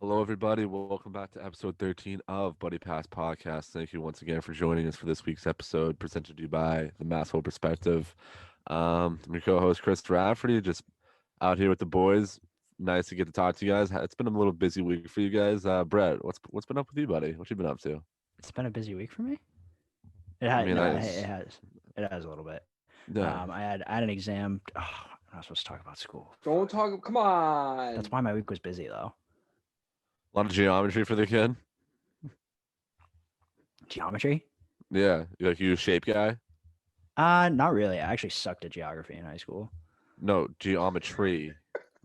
Hello, everybody. Welcome back to episode 13 of Buddy Pass Podcast. Thank you once again for joining us for this week's episode, presented to you by the Masshole Perspective. I'm your co-host Chris Rafferty, just out here with the boys. Nice to get to talk to you guys. It's been a little busy week for you guys. Brett, what's been up with you, buddy? What you been up to? It's been a busy week for me. It I has mean, no, I it has. It has a little bit. yeah, I had an exam. Oh, I'm not supposed to talk about school. Don't talk. Come on. That's why my week was busy though. a lot of geometry for the kid. Geometry? Yeah, you a shape guy? Not really. I actually sucked at geography in high school. No, geometry,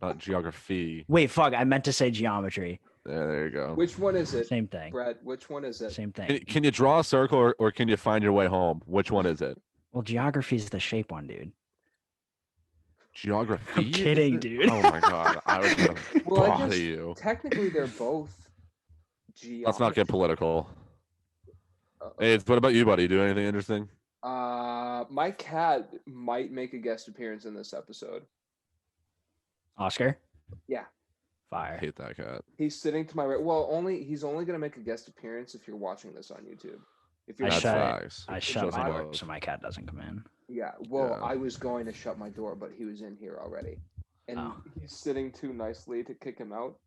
not geography. Wait, fuck. I meant to say geometry. There you go. Which one is it, Same thing. Brett? Which one is it? Same thing. Can you draw a circle or can you find your way home? Which one is it? Well, geography is the shape one, dude. Geography? I'm kidding, dude. Oh my god, I was gonna Well, I bother guess you. technically they're both geometry. Let's not get political. Hey, what about you, buddy? Do anything interesting? My cat might make a guest appearance in this episode. Oscar? Yeah. I Fire. hate that cat. He's sitting to my right. Well, he's only gonna make a guest appearance if you're watching this on YouTube. If you're I That's shut- facts. I It shut shows my love. door so my cat doesn't come in. yeah. Well, Yeah. I was going to shut my door, but he was in here already, and Oh. he's sitting too nicely to kick him out.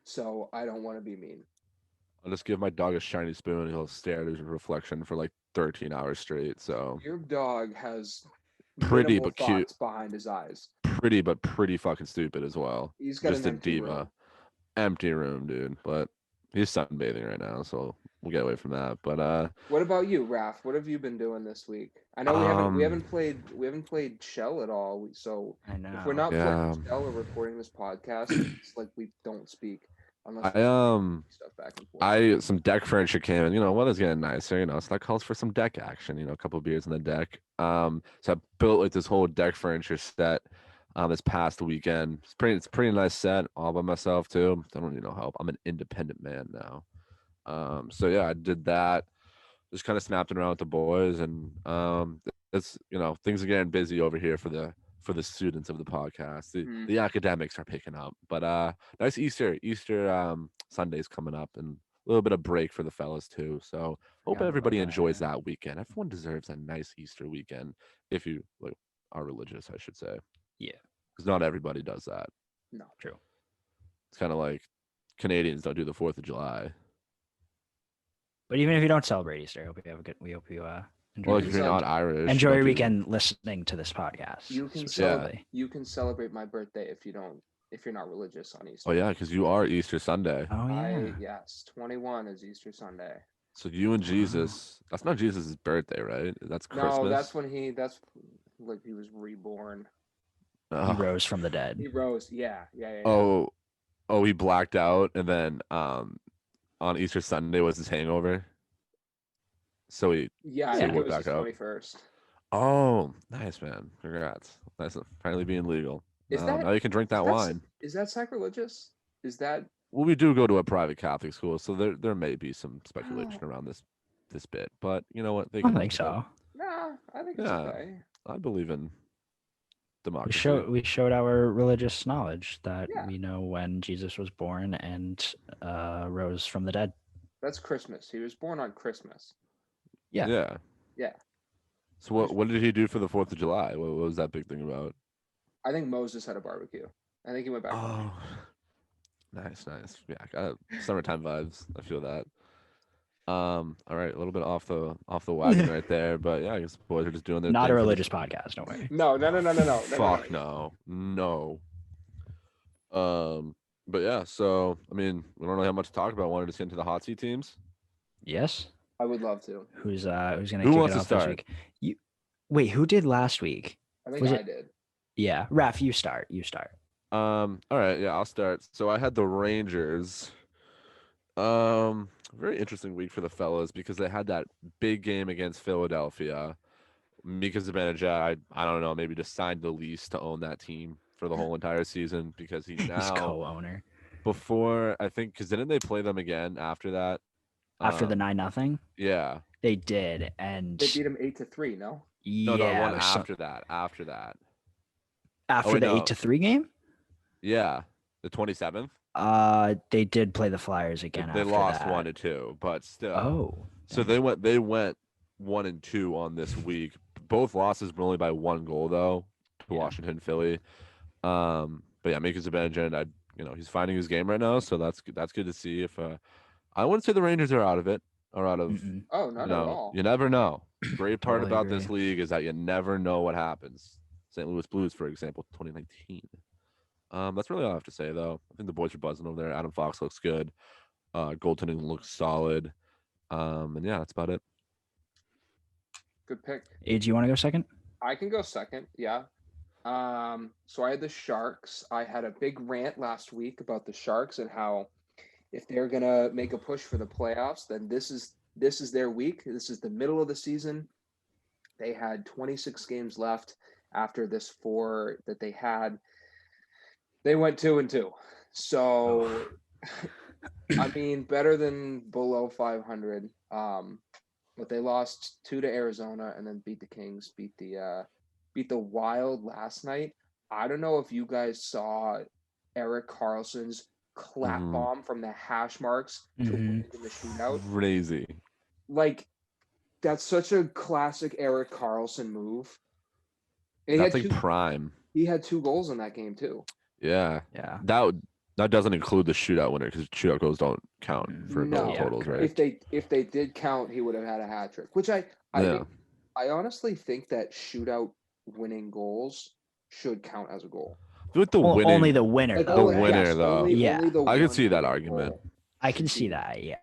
So I don't want to be mean. I'll just give my dog a shiny spoon and he'll stare at his reflection for like 13 hours straight. So Your dog has Pretty minimal but cute. thoughts behind his eyes. pretty fucking stupid as well. He's got Just an a empty diva. room. Empty room, dude. But he's sunbathing right now, so we'll get away from that. But What about you, Raph? What have you been doing this week? I know we haven't played Shell at all. So I know. if we're not Yeah. playing Shell or recording this podcast, it's like we don't speak unless I we're stuff back and forth. some deck furniture came in. Weather's getting nicer. So that calls for some deck action. A couple of beers on the deck. So I built like this whole deck furniture set this past weekend. It's pretty nice set all by myself too. I don't need no help. I'm an independent man now. So yeah, I did that. Just kind of snapped it around with the boys, and it's things are getting busy over here for the students of the podcast. The academics are picking up, but nice Easter Sunday's coming up, and a little bit of break for the fellas too. So hope Yeah, everybody yeah. enjoys that weekend. Everyone deserves a nice Easter weekend if you are religious, I should say. Yeah. Because not everybody does that. No. True. It's kind of like Canadians don't do the 4th of July. But even if you don't celebrate Easter, we hope you enjoy, Well, if Enjoy you're your- not Irish, enjoy don't your do- weekend listening to this podcast. You can specifically. celebrate my birthday if you're not religious on Easter. Oh yeah, because you are Easter Sunday. Oh yeah. Yes, 21 is Easter Sunday. So you and Jesus, that's not Jesus' birthday, right? That's Christmas. No, that's like he was reborn. He Oh. rose from the dead. He rose. Yeah. Oh, he blacked out, and then on Easter Sunday was his hangover. So he. Yeah, I So think he it woke was his back up. 21st. Oh, nice man! Congrats. That's finally being legal. Is that- Now you can drink that wine. Is that sacrilegious? Is that Well, we do go to a private Catholic school, so there may be some speculation around this bit, but you know what? I don't think so. nah? I think it's Yeah. okay. I believe in democracy. We showed our religious knowledge that Yeah. we know when Jesus was born and rose from the dead. That's Christmas. He was born on Christmas. Yeah. Yeah. Yeah. So what did he do for the 4th of July? What was that big thing about? I think Moses had a barbecue. I think he went back. home. Oh, nice. Yeah, got summertime vibes. I feel that. All right, a little bit off the wagon right there, but yeah, I guess the boys are just doing their Not thing a for the- religious podcast, don't worry. No. Fuck no. But yeah, so I mean, we don't really have much to talk about. Wanted to get into the hot seat teams. Yes. I would love to. Who's gonna Who kick wants it to off this start? week? You wait, who did last week? I think Was I it- did. Yeah. Raph, you start. All right, yeah, I'll start. So I had the Rangers. Very interesting week for the fellas because they had that big game against Philadelphia. Mika Zibanejad, I don't know, maybe just signed the lease to own that team for the whole entire season because he's He's now co-owner. before I think because didn't they play them again after that? After the Um, 9-0, yeah, they did, and They beat him 8-3. No. no, yeah, one it was some- after that. after wait, the no. 8-3 game. Yeah, the 27th. They did play the Flyers again They after lost that. 1-2, but still. Oh. So dang. they went 1-2 on this week. Both losses were only by 1 goal though to Yeah. Washington, Philly. But yeah, Mika Zibanejad, he's finding his game right now, so that's good to see. If I wouldn't say the Rangers are out of it or out of, Mm-mm. Oh, not at all. you never know. Great part Totally about this agree. league is that you never know what happens. St. Louis Blues, for example, 2019. That's really all I have to say, though. I think the boys are buzzing over there. Adam Fox looks good. Goaltending looks solid. And yeah, that's about it. Good pick. Hey, do you want to go second? I can go second. Yeah. So I had the Sharks. I had a big rant last week about the Sharks and how if they're gonna make a push for the playoffs, then this is their week. This is the middle of the season. They had 26 games left after this 4 that they had. They went 2-2. So I mean, better than below 500. But they lost 2 to Arizona and then beat the Kings, beat the Wild last night. I don't know if you guys saw Eric Carlson's clap bomb from the hash marks to win in the shootout. Crazy. Like, that's such a classic Eric Carlson move. And That's like prime. He had 2 goals in that game too. Yeah. Yeah. That doesn't include the shootout winner because shootout goals don't count for No. goal totals, right? If they did count, he would have had a hat trick. Which I honestly think that shootout winning goals should count as a goal. I feel like the winning, only the winner. Like, though, the right? winner, though. Only Yeah. the I could one see that winning argument. goal I can should see be- that. Yeah.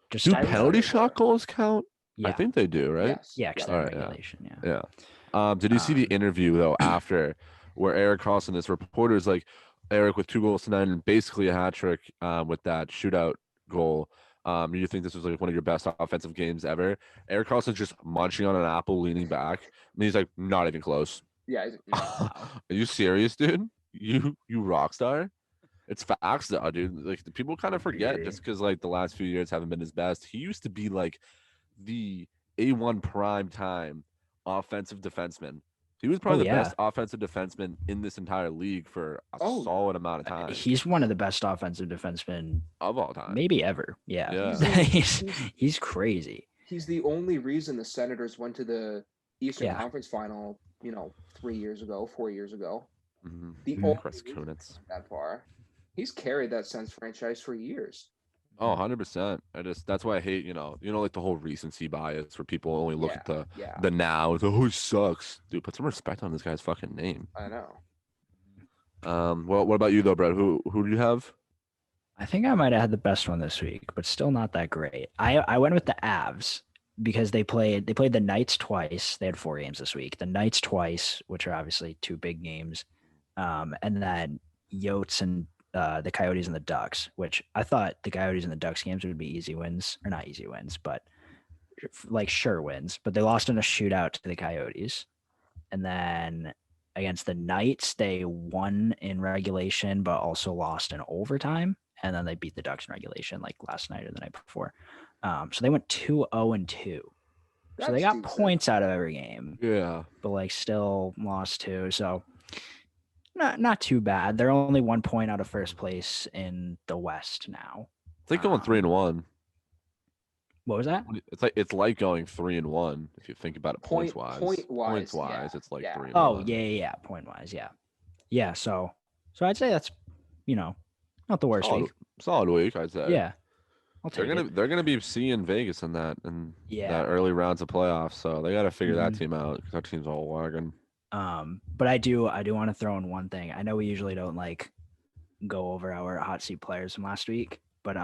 Just Do I- penalty shot goals count? Yeah. I think they do, right? Yes. Yeah. Extended All right, yeah. regulation. Yeah. Yeah. Did you see the interview though after where Eric Carlson, this reporter, is like, Eric with 2 goals tonight and basically a hat trick with that shootout goal. You think this was like one of your best offensive games ever? Eric Carlson's just munching on an apple, leaning back, and he's like, not even close. Yeah. Are you serious, dude? You rock star? It's facts though, dude. Like the people kind of forget just because like the last few years haven't been his best. He used to be like the A1 prime time offensive defenseman. He was probably the best offensive defenseman in this entire league for a solid amount of time. He's one of the best offensive defensemen of all time, maybe ever. Yeah. He's crazy. He's the only reason the Senators went to the Eastern Conference Final, 4 years ago. The only Chris Kunitz that far. He's carried that Sens franchise for years. Oh, 100%. That's why I hate, like the whole recency bias where people only look at the now. It's, oh, he sucks. Dude, put some respect on this guy's fucking name. I know. Well, what about you though, Brett? Who do you have? I think I might have had the best one this week, but still not that great. I went with the Avs because they played the Knights twice. They had 4 games this week. The Knights twice, which are obviously 2 big games. And then Yotes and the Coyotes and the Ducks, which I thought the Coyotes and the Ducks games would be easy wins, or not easy wins, but like sure wins. But they lost in a shootout to the Coyotes. And then against the Knights, they won in regulation, but also lost in overtime. And then they beat the Ducks in regulation like last night or the night before. So they went 2-0-2. So they got points out of every game. Yeah. But like still lost 2. So not too bad. They're only 1 point out of first place in the West now. It's like going 3-1. What was that? It's like going 3-1 if you think about it points wise. Points wise, it's like 3-1. Oh yeah. Point wise, yeah. So I'd say that's not the worst week. Solid week, I'd say. Yeah, I'll take it. They're gonna be seeing Vegas in that that early rounds of playoffs, so they got to figure that team out because that team's all wagon. But I do want to throw in one thing. I know we usually don't like go over our hot seat players from last week, but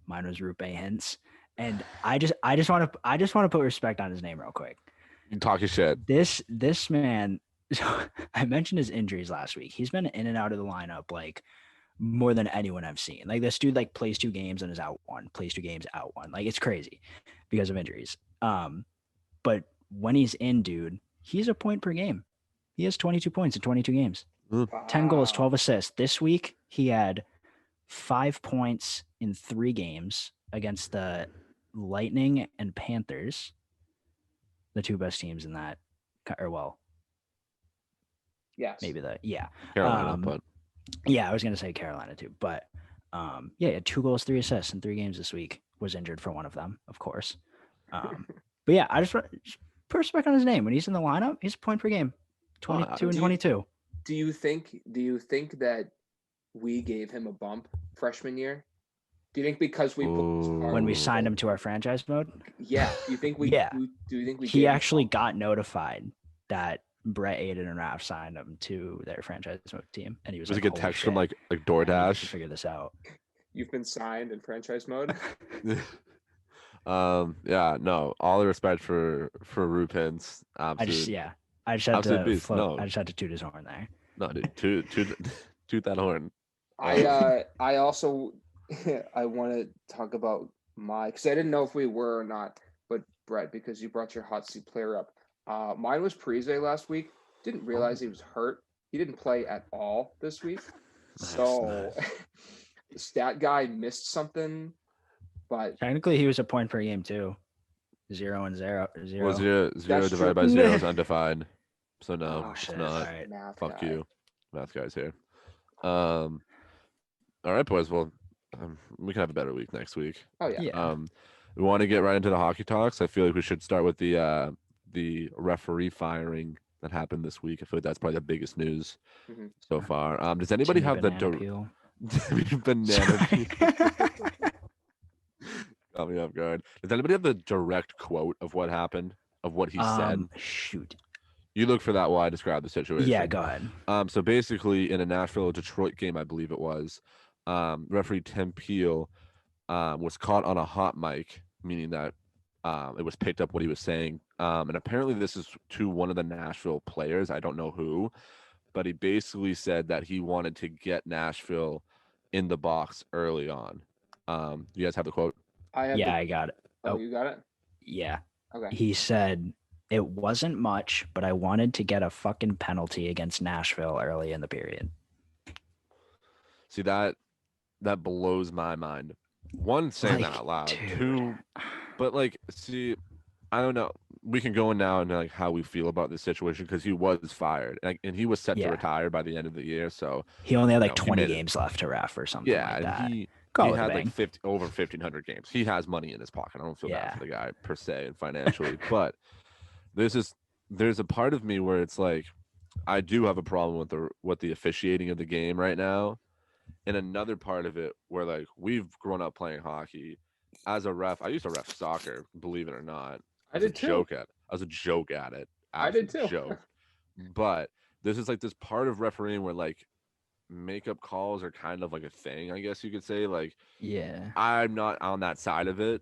mine was Rupe Hintz, and I just want to put respect on his name real quick. You talk your shit. This man. So I mentioned his injuries last week. He's been in and out of the lineup like more than anyone I've seen. Like this dude like plays 2 games and is out 1, plays 2 games, out 1. Like it's crazy because of injuries. But when he's in, dude, he's a point per game. He has 22 points in 22 games. 10 goals, 12 assists. This week, he had 5 points in 3 games against the Lightning and Panthers, the 2 best teams in that. Yes. Maybe Carolina, but yeah, I was gonna say Carolina too, but Yeah, he had 2 goals, 3 assists in 3 games this week. Was injured for one of them, of course. But yeah, I just put respect on his name. When he's in the lineup, he's a point per game, 22 and 22. Do you think that we gave him a bump freshman year? Do you think because we when we signed him to our franchise mode? Yeah. Do you think we? Yeah. Do you think we? He actually got notified that Brett, Aiden, and Raph signed him to their franchise mode team, and he was like, like, a good text from like DoorDash. Figure this out. You've been signed in franchise mode. Yeah, no, all the respect for Rupins. I just had to toot his horn there. No, dude, toot that horn. I also I want to talk about because I didn't know if we were or not, but Brett, because you brought your hot seat player up. Mine was Parise last week. Didn't realize he was hurt. He didn't play at all this week. So the stat guy missed something. But technically, he was a point per game too. 0 and 0. Well, zero divided by 0 is undefined. So no, it's not. Right. Fuck you, math guys here. All right, boys. Well, we can have a better week next week. Oh yeah. We want to get right into the hockey talks. I feel like we should start with the referee firing that happened this week. I feel like that's probably the biggest news so far. Does anybody have the banana peel? Caught me off guard. Does anybody have the direct quote of what happened, of what he said? Shoot. You look for that while I describe the situation. Yeah, go ahead. So basically, in a Nashville-Detroit game, I believe it was, referee Tim Peel was caught on a hot mic, meaning that it was picked up what he was saying. And apparently this is to one of the Nashville players. I don't know who, but he basically said that he wanted to get Nashville in the box early on. You guys have the quote? I got it. Oh, you got it? Yeah. Okay. He said, "It wasn't much, but I wanted to get a fucking penalty against Nashville early in the period." See, that blows my mind. One, saying that out loud. Dude. Two, but see, I don't know. We can go in now into how we feel about this situation because he was fired and he was set to retire by the end of the year. So he only had 20 games left to ref or something like that. He had over 1,500 games. He has money in his pocket. I don't feel bad for the guy per se and financially, but there's a part of me where it's like I do have a problem with the officiating of the game right now, and another part of it where we've grown up playing hockey. As a ref, I used to ref soccer, believe it or not. I did too. I was a joke at it. I did too. Joke. But this is this part of refereeing where makeup calls are kind of a thing, I guess you could say. I'm not on that side of it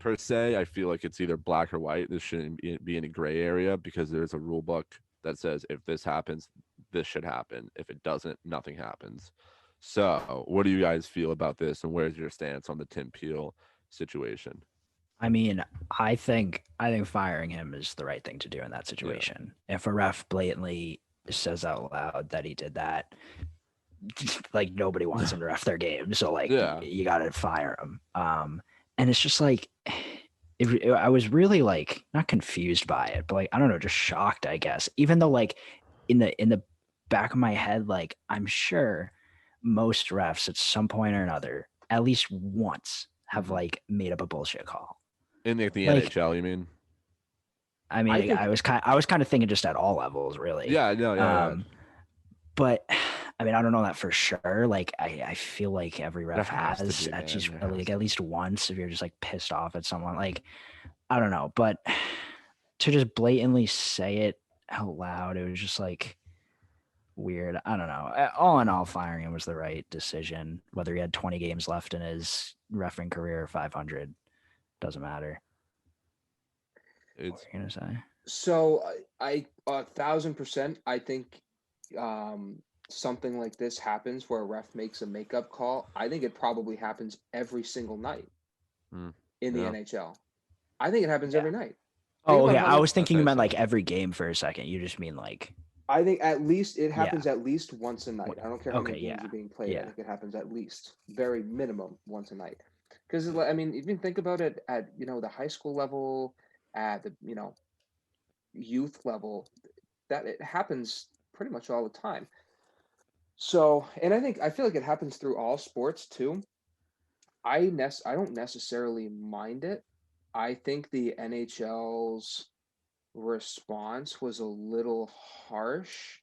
per se. I feel like it's either black or white. This shouldn't be in a gray area because there's a rule book that says if this happens, this should happen. If it doesn't, nothing happens. So what do you guys feel about this, and where's your stance on the Tim Peel situation? I mean, I think firing him is the right thing to do in that situation. Yeah. If a ref blatantly says out loud that he did that, nobody wants him to ref their game. So you got to fire him. And it's just I was really not confused by it, but I don't know, just shocked, I guess. Even though in the back of my head, I'm sure most refs at some point or another, at least once, have made up a bullshit call. In the NHL, you mean? I mean, I was kind of thinking just at all levels, really. Yeah, no, yeah. But I mean, I don't know that for sure. I feel like every ref has at least once if you're just pissed off at someone. I don't know, but to just blatantly say it out loud, it was just weird. I don't know. All in all, firing him was the right decision. Whether he had 20 games left in his refereeing career or 500, doesn't matter. What are you gonna say? So I 1,000%. I think something like this happens where a ref makes a makeup call. I think it probably happens every single night in the NHL. I think it happens every night. Oh, okay. I was thinking you meant every game for a second. You just mean I think at least it happens at least once a night. I don't care how many games are being played. I think it happens at least, very minimum, once a night. Because I mean, even think about it at the high school level, at the youth level, that it happens pretty much all the time. So, and I feel like it happens through all sports too. I don't necessarily mind it. I think the NHL's response was a little harsh,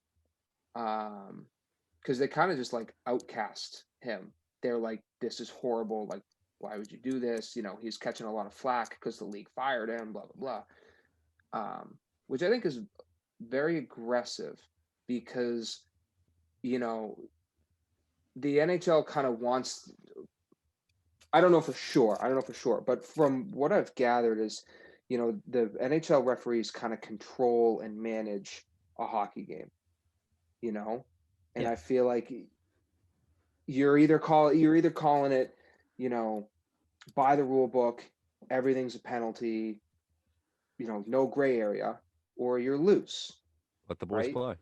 because they kind of just like outcast him. They're like, this is horrible. Like, why would you do this? You know, he's catching a lot of flack because the league fired him, blah, blah, blah. Which I think is very aggressive because, you know, the NHL kind of wants, I don't know for sure, but from what I've gathered is, you know, the NHL referees kind of control and manage a hockey game, you know? And Yeah. I feel like you're either calling it, you know, by the rule book, everything's a penalty, you know, no gray area, or you're loose, Let the boys right? play.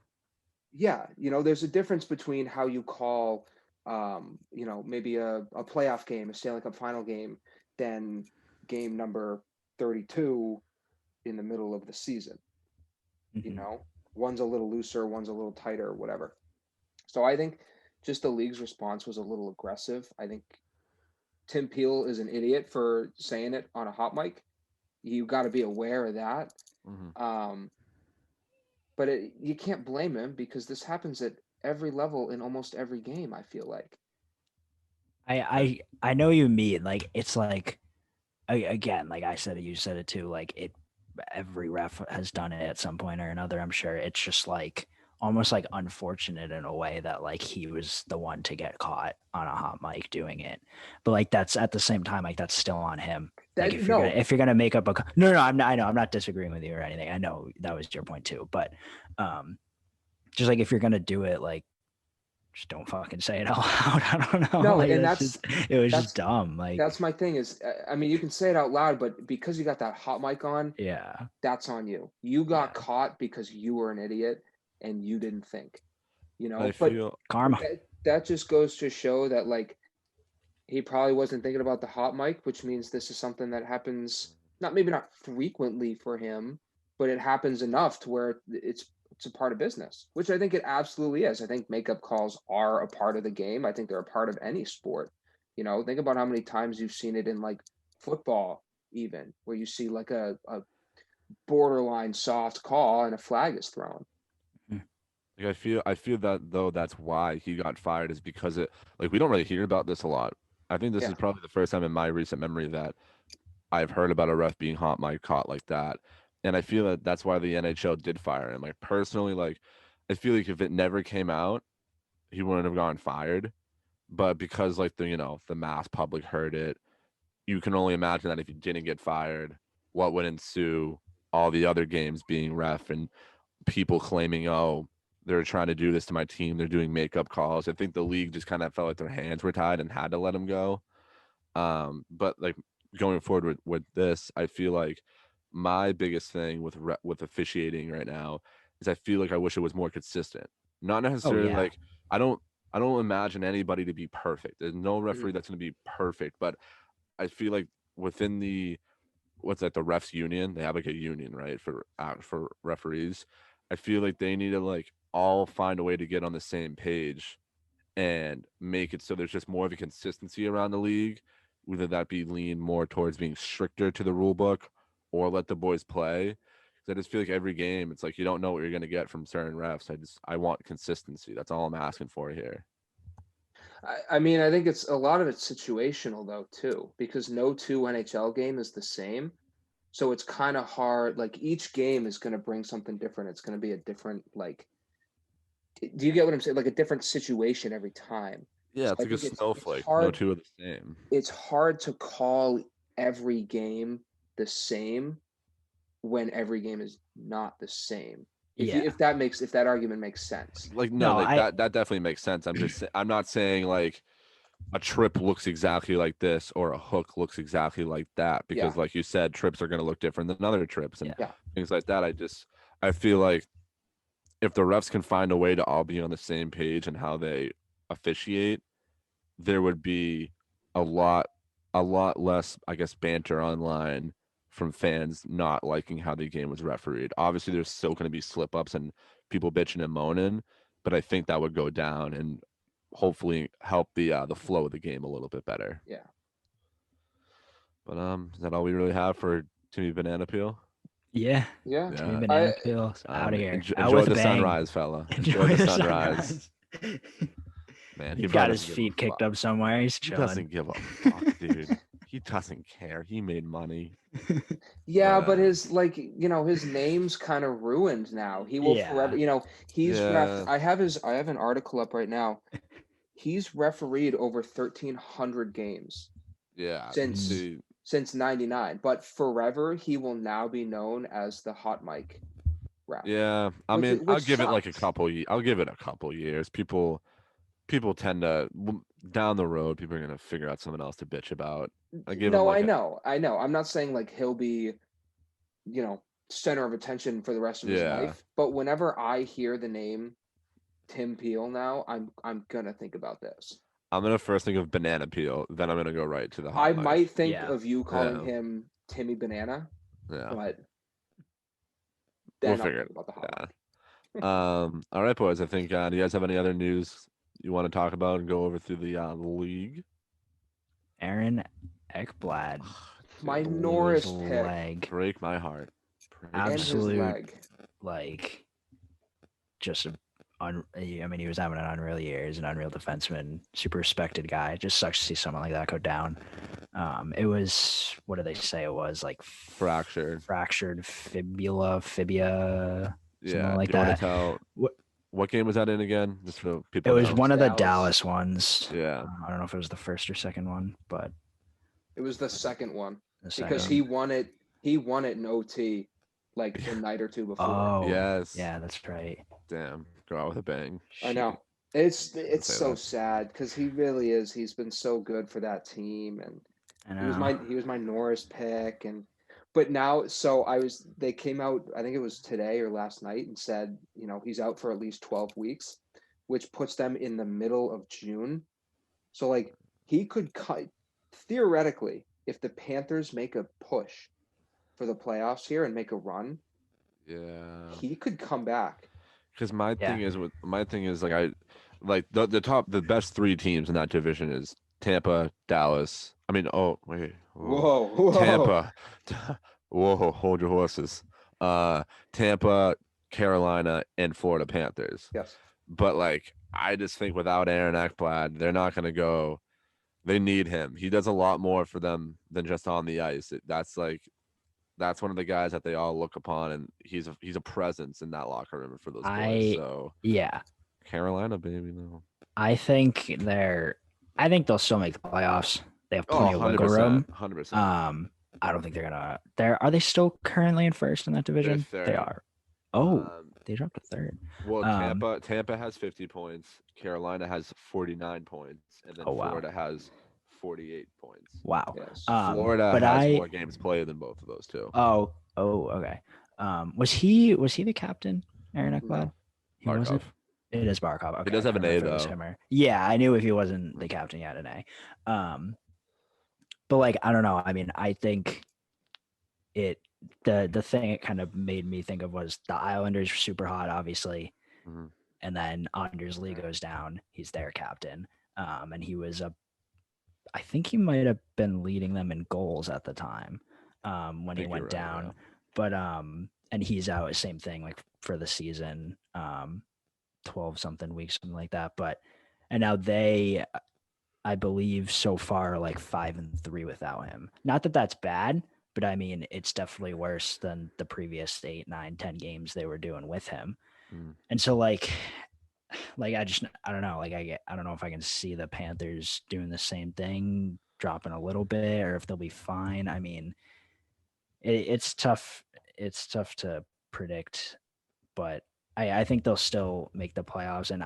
Yeah, you know, there's a difference between how you call, you know, maybe a playoff game, a Stanley Cup final game, than game number 32 in the middle of the season. You Mhm. know, one's a little looser, one's a little tighter, whatever. So I think just the league's response was a little aggressive. I think Tim Peel is an idiot for saying it on a hot mic. You got to be aware of that. Mm-hmm. But you can't blame him because this happens at every level in almost every game, I feel like. I know you mean like it's like again, like I said, you said it too. Like it, every ref has done it at some point or another. I'm sure it's just like almost like unfortunate in a way that like he was the one to get caught on a hot mic doing it. But like that's at the same time, like that's still on him. Like That no, if you're gonna make up a no, I'm not, I know I'm not disagreeing with you or anything. I know that was your point too, but just like if you're gonna do it, like just don't fucking say it out loud. I don't know. no, Like and that's just it was just that's dumb. Like that's my thing is, I mean, you can say it out loud, but because you got that hot mic on, yeah. that's on you. You got Yeah. caught because you were an idiot and you didn't think, you I know. But feel Karma. that just goes to show that like he probably wasn't thinking about the hot mic, which means this is something that happens maybe not frequently for him, but it happens enough to where it's a part of business, which I think it absolutely is. I think makeup calls are a part of the game. I think they're a part of any sport. You know, think about how many times you've seen it in like football, even where you see like a borderline soft call and a flag is thrown. like I feel that though that's why he got fired is because it like we don't really hear about this a lot. I think this Yeah. is probably the first time in my recent memory that I've heard about a ref being hot mic caught like that. And I feel that that's why the NHL did fire him. Like personally, like I feel like if it never came out, he wouldn't have gotten fired. But because like the mass public heard it, you can only imagine that if he didn't get fired, what would ensue all the other games being ref and people claiming, oh, they're trying to do this to my team. They're doing makeup calls. I think the league just kind of felt like their hands were tied and had to let him go. But like going forward with this, I feel like my biggest thing with officiating right now is I feel like I wish it was more consistent. Not Oh necessarily yeah. like I don't imagine anybody to be perfect. There's no Mhm. referee that's going to be perfect, but I feel like within the what's that the refs union, they have like a union, right, for referees. I feel like they need to like all find a way to get on the same page and make it so there's just more of a consistency around the league, whether that be lean more towards being stricter to the rule book or let the boys play. 'Cause I just feel like every game, it's like you don't know what you're gonna get from certain refs. I want consistency. That's all I'm asking for here. I mean, I think it's a lot of it's situational though too, because no two NHL game is the same. So it's kind of hard. Like each game is going to bring something different. It's going to be a different like. Do you get what I'm saying? Like a different situation every time. Yeah, So it's I like a think snowflake. No two are the same. it's hard to call every game the same when every game is not the same. Yeah. If that argument makes sense. Like no, No, like I that definitely makes sense. I'm not saying like a trip looks exactly like this or a hook looks exactly like that Yeah, because like you said trips are going to look different than other trips and yeah. yeah, things like that. I feel like if the refs can find a way to all be on the same page and how they officiate, there would be a lot a lot less, I guess, banter online from fans not liking how the game was refereed. Obviously there's still going to be slip ups and people bitching and moaning, but I think that would go down and hopefully help the flow of the game a little bit better. Yeah. But is that all we really have for Timmy Banana Peel? Yeah. Yeah. Timmy Yeah. Banana Peel's out of here. Out Enjoy with the a bang. sunrise, fella. Enjoy the sunrise. Man, He's he got probably his doesn't give feet a kicked fuck. up somewhere. He's He chilling. doesn't give a fuck, dude. He doesn't care. He made money. Yeah, but But, his his name's kind of ruined now. He will forever, he's Yeah. I have an article up right now. He's refereed over 1,300 games Yeah. since See, since '99, but forever he will now be known as the hot mic ref. yeah. I Which mean, is- I'll which give it like a sucks. couple. I'll give it a couple years. People tend to down the road. People are gonna figure out something else to bitch about. I give him No, like I know. I'm not saying like he'll be, center of attention for the rest of his Yeah. life. But whenever I hear the name Tim Peel now, I'm gonna think about this. I'm gonna first think of banana peel, then I'm gonna go right to the hot I mic. might think Yeah. of you calling Yeah. him Timmy Banana, Yeah. but We'll then I'll figure think about the hot Yeah. mic. All right, boys. I think. Do you guys have any other news you want to talk about and go over through the league? Aaron Ekblad. My Dude, Norris his pick leg. break my heart. Break my and his Absolute. leg. Like, just I mean, he was having an unreal year. He's an unreal defenseman, super respected guy. It just sucks to see someone like that go down. It was, what do they say? It was like Fractured. fibia, Yeah. like Do you want that. to tell what game was that in again? Just so It people was know. one of the Dallas. Dallas ones. Yeah. I don't know if it was the first or second one, but It was the second one the because second. he won it. He won it in OT like the night or two before. Oh, Yes. yeah, that's right. Damn. Go out with a bang. I know. It's say so that. sad because he really is. He's been so good for that team, and I know. he was my Norris pick, but now they came out, I think it was today or last night, and said he's out for at least 12 weeks, which puts them in the middle of June. So like he could cut theoretically if the Panthers make a push for the playoffs here and make a run, Yeah. he could come back. Because my thing is the best three teams in that division is Tampa, Dallas. I mean, oh wait, Whoa. Tampa. Whoa, hold your horses. Tampa, Carolina, and Florida Panthers. Yes. But like, I just think without Aaron Ekblad, they're not gonna go. They need him. He does a lot more for them than just on the ice. That's one of the guys that they all look upon, and he's a presence in that locker room for those boys. So yeah, Carolina, baby, no. I think they'll still make the playoffs. They have plenty of wiggle room. 100%. I don't think they're gonna. Are they still currently in first in that division? They're They third. are. Oh, they dropped to third. Well, Tampa has 50 points. Carolina has 49 points, and then Florida has 48 points. Wow. Yes. Florida has more games played than both of those two. Oh, okay. Was he the captain, Aaron Ekblad? No. He wasn't. It is Barkov. Okay. He does have an A though. Yeah, I knew if he wasn't the captain, he had an A. But like, I don't know. I mean, I think the thing it kind of made me think of was the Islanders were super hot, obviously, and then Anders Lee goes down. He's their captain, and he was I think he might have been leading them in goals at the time when he went down. Yeah. But and he's out, same thing, like for the season, 12 something weeks, something like that. And now they, I believe so far, like 5-3 without him. Not that that's bad, but I mean, it's definitely worse than the previous 8, 9, 10 games they were doing with him. And so like I don't know. Like I don't know if I can see the Panthers doing the same thing, dropping a little bit, or if they'll be fine. I mean, it's tough. It's tough to predict, but I think they'll still make the playoffs. And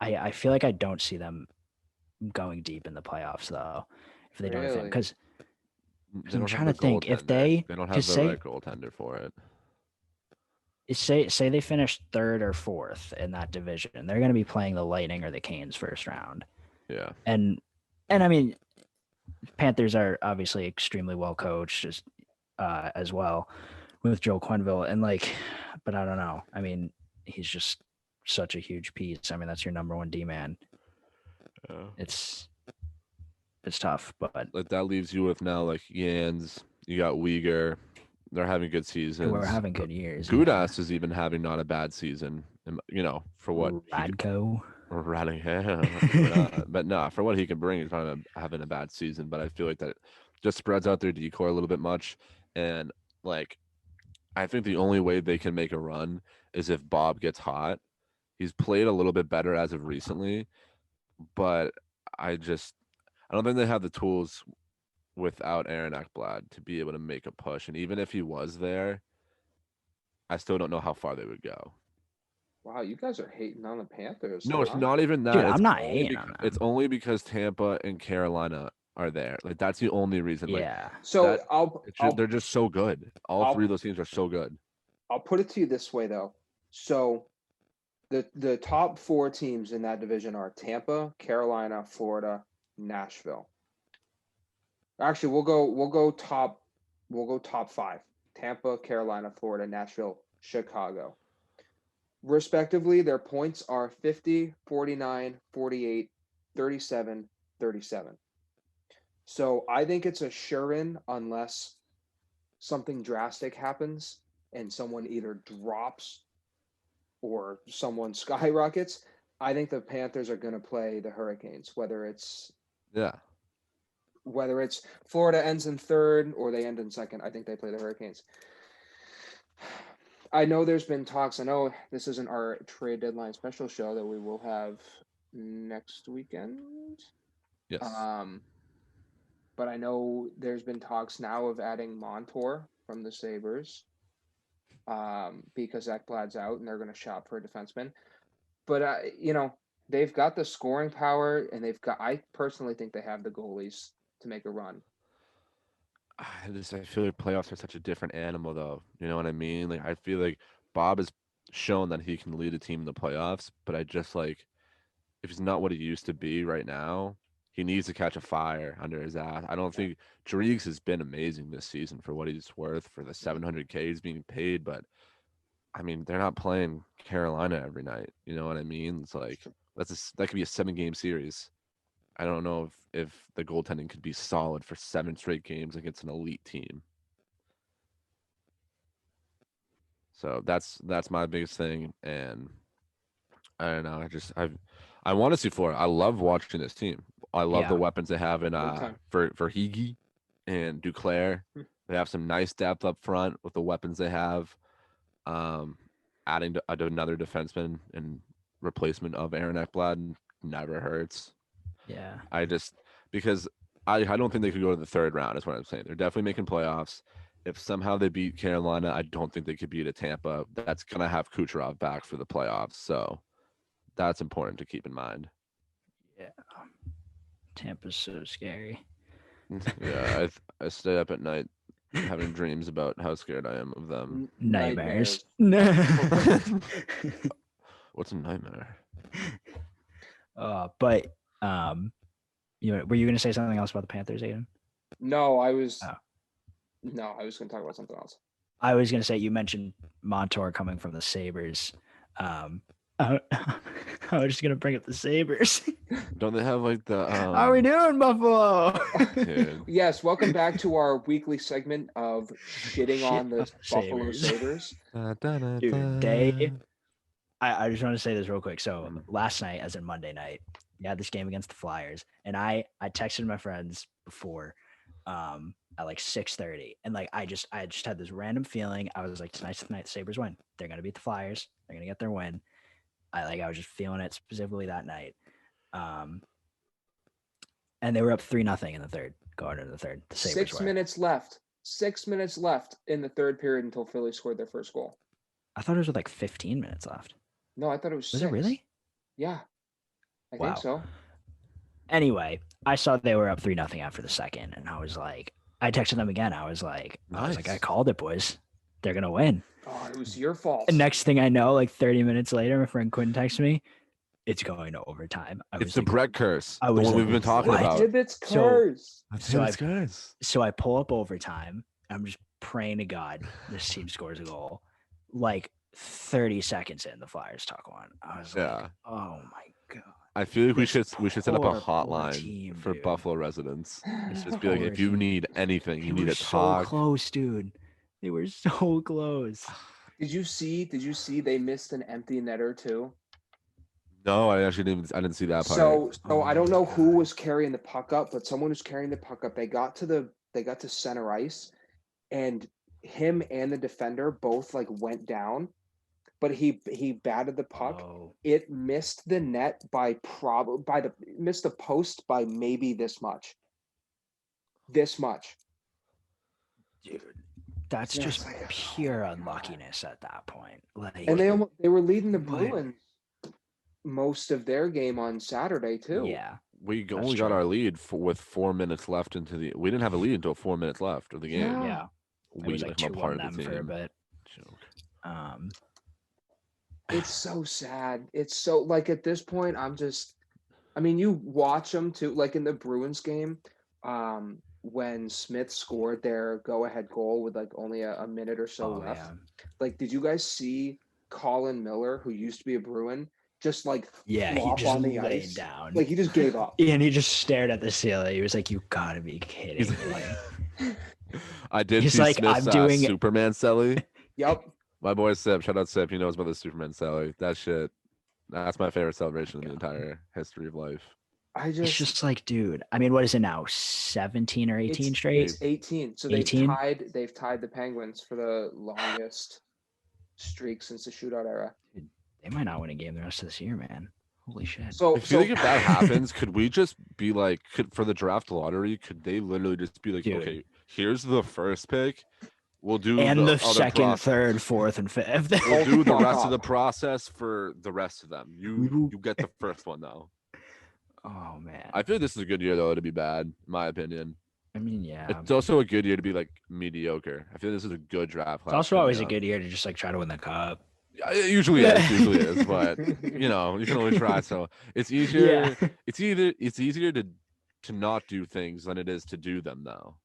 I feel like I don't see them going deep in the playoffs though, if they don't Really? because I'm trying to think if they don't have the right goaltender for it. Say they finish third or fourth in that division, they're going to be playing the Lightning or the Canes first round. Yeah. And I mean, Panthers are obviously extremely well coached as well with Joe Quenneville. And like, but I don't know. I mean, he's just such a huge piece. I mean, that's your number one D man. Yeah. It's tough, but Like that leaves you with now like Yans, you got Uyghur. They're having good seasons. we're having good years. Gudas is even having not a bad season. You know, for what Radko. but no, for what he can bring, he's not having a bad season. But I feel like that just spreads out their decor a little bit much. And like, I think the only way they can make a run is if Bob gets hot. He's played a little bit better as of recently, but I don't think they have the tools without Aaron Ekblad to be able to make a push. And even if he was there, I still don't know how far they would go. Wow, you guys are hating on the Panthers. No, it's not even that. Dude, It's I'm not only hating on them. It's only because Tampa and Carolina are there. Like that's the only reason. Yeah. So They're just so good. All three of those teams are so good. I'll put it to you this way though. So the top 4 teams in that division are Tampa, Carolina, Florida, Nashville. Actually, we'll go top 5. Tampa, Carolina, Florida, Nashville, Chicago. Respectively, their points are 50, 49, 48, 37, 37. So I think it's a sure-in unless something drastic happens and someone either drops or someone skyrockets. I think the Panthers are going to play the Hurricanes, whether it's Florida ends in 3rd or they end in 2nd. I think they play the Hurricanes. I know there's been talks. I know this isn't our trade deadline special show that we will have next weekend. Yes. But I know there's been talks now of adding Montour from the Sabres because Ekblad's out and they're going to shop for a defenseman. But, they've got the scoring power and I personally think they have the goalies to make a run. I feel like playoffs are such a different animal, though. You know what I mean? Like, I feel like Bob has shown that he can lead a team in the playoffs, but I just if he's not what he used to be right now, he needs to catch a fire under his ass. I don't think Driegs has been amazing this season for what he's worth for the $700K he's being paid, but I mean, they're not playing Carolina every night. You know what I mean? It's like that could be a 7-game series. I don't know if the goaltending could be solid for 7 straight games against an elite team. So that's my biggest thing, and I don't know. I want to see Florida. I love watching this team. I love the weapons they have in for Higi and Duclair. They have some nice depth up front with the weapons they have. Adding another defenseman in replacement of Aaron Ekblad never hurts. Yeah. Because I don't think they could go to the 3rd round is what I'm saying. They're definitely making playoffs. If somehow they beat Carolina, I don't think they could beat a Tampa. That's going to have Kucherov back for the playoffs. So that's important to keep in mind. Yeah. Tampa's so scary. Yeah. I stay up at night having dreams about how scared I am of them. Nightmares. What's a nightmare? But were you going to say something else about the Panthers, Aiden? No, I was going to talk about something else. I was going to say, you mentioned Montour coming from the Sabres. I was just going to bring up the Sabres. Don't they have the How are we doing, Buffalo? Yes, welcome back to our weekly segment of shitting on the Buffalo Sabres. Dude, I just want to say this real quick. So last night, as in Monday night, we had this game against the Flyers, and I texted my friends before at 6:30, and I just had this random feeling. I was like, tonight's the night the Sabres win. They're gonna beat the Flyers. They're gonna get their win. I was just feeling it specifically that night. And they were up 3-0 in the 3rd, going into the 3rd. The Sabres 6 minutes left. 6 minutes left in the 3rd period until Philly scored their first goal. I thought it was with 15 minutes left. No, I thought it was 6. Was it really? Yeah. I think so. Anyway, I saw they were up 3-0 after the 2nd, and I was like, I texted them again. I was like, I called it, boys. They're gonna win. Oh, it was your fault. And next thing I know, 30 minutes later, my friend Quinn texted me, it's going to overtime. It's the Brett curse. The one we've been talking about. Exhibits curse. So I pull up overtime. I'm just praying to God this team scores a goal. 30 seconds in, the Flyers tuck one. I was Yeah. like, oh my God. I feel like we This should set up a poor hotline team, for dude. Buffalo residents. This Just be like, poor if you team. need anything, They you need were to so talk. close, dude. They were so close. Did you see they missed an empty netter too? No, I didn't see that part. So Oh I don't my know who God. was carrying the puck up, but someone was carrying the puck up. They got to center ice, and him and the defender both like went down, but he batted the puck. Oh, It missed the net missed the post by maybe this much. This much. dude. That's Yeah, just it's like, pure oh my God. unluckiness at that point. Like, And they were leading the What? Bruins most of their game on Saturday too. yeah. We That's only got true. our lead with 4 minutes left we didn't have a lead until 4 minutes left of the game. Yeah. Yeah. It We was like I'm a 2-1 part of them the for a team. bit. Joke. It's so sad. It's so like at this point, I mean, you watch them too, like in the Bruins game, when Smith scored their go-ahead goal with like only a minute or so Oh, left. yeah. Like, did you guys see Colin Miller, who used to be a Bruin, just like Yeah, he flop just on the laid ice? down. Like he just gave up. And he just stared at the ceiling. He was like, "You gotta be kidding me!" I did He's see like, Smith's I'm doing- Superman Selly. Yep. My boy Sip, shout out Sip. He knows about the Superman Selly. That's my favorite celebration in the entire history of life. It's just like, dude. I mean, what is it now? 17 or 18 straight? It's 18. So 18? they've tied the Penguins for the longest streak since the shootout era. They might not win a game the rest of this year, man. Holy shit. So I feel like if that happens, could we just be like, for the draft lottery, could they literally just be like, Dude. okay, here's the first pick. We'll do and the other second, process. third, fourth, and fifth. We'll do the Fuck rest off. of the process for the rest of them. You get the first one though. Oh man. I feel like this is a good year though to be bad, in my opinion. I mean, yeah. It's also a good year to be like mediocre. I feel this is a good draft class. It's also coming always a up. good year to just like try to win the cup. Yeah, it usually is, but you know, you can only try. So it's easier. Yeah. It's easier to not do things than it is to do them though.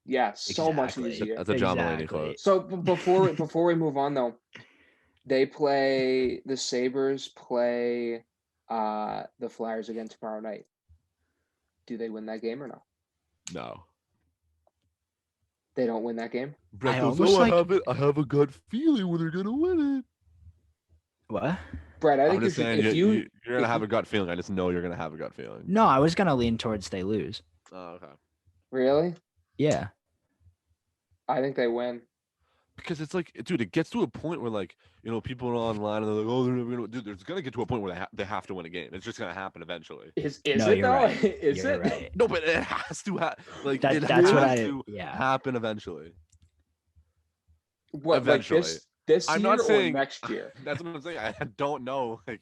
Yeah, so much Exactly. easier. That's a John Mulaney Exactly. quote. So before we move on though, the Sabres play the Flyers again tomorrow night. Do they win that game or no? No. They don't win that game? Brett I goes, almost I have a gut feeling when they're gonna win it. What? Brett, I I'm think just saying if you're gonna if have you- a gut feeling. I just know you're gonna have a gut feeling. No, I was gonna lean towards they lose. Oh, okay. really, Yeah. I think they win. Because it's like, dude, it gets to a point where like, you know, people are online and they're like, oh, they're never gonna, dude, there's gonna get to a point where they have to win a game. It's just gonna happen eventually. Is No, it you're though? right. Is You're it? right. No, but it has to like That- it that's has what I- to yeah. happen eventually. What, Eventually. like this I'm year not saying or next year? That's what I'm saying. I don't know. Like,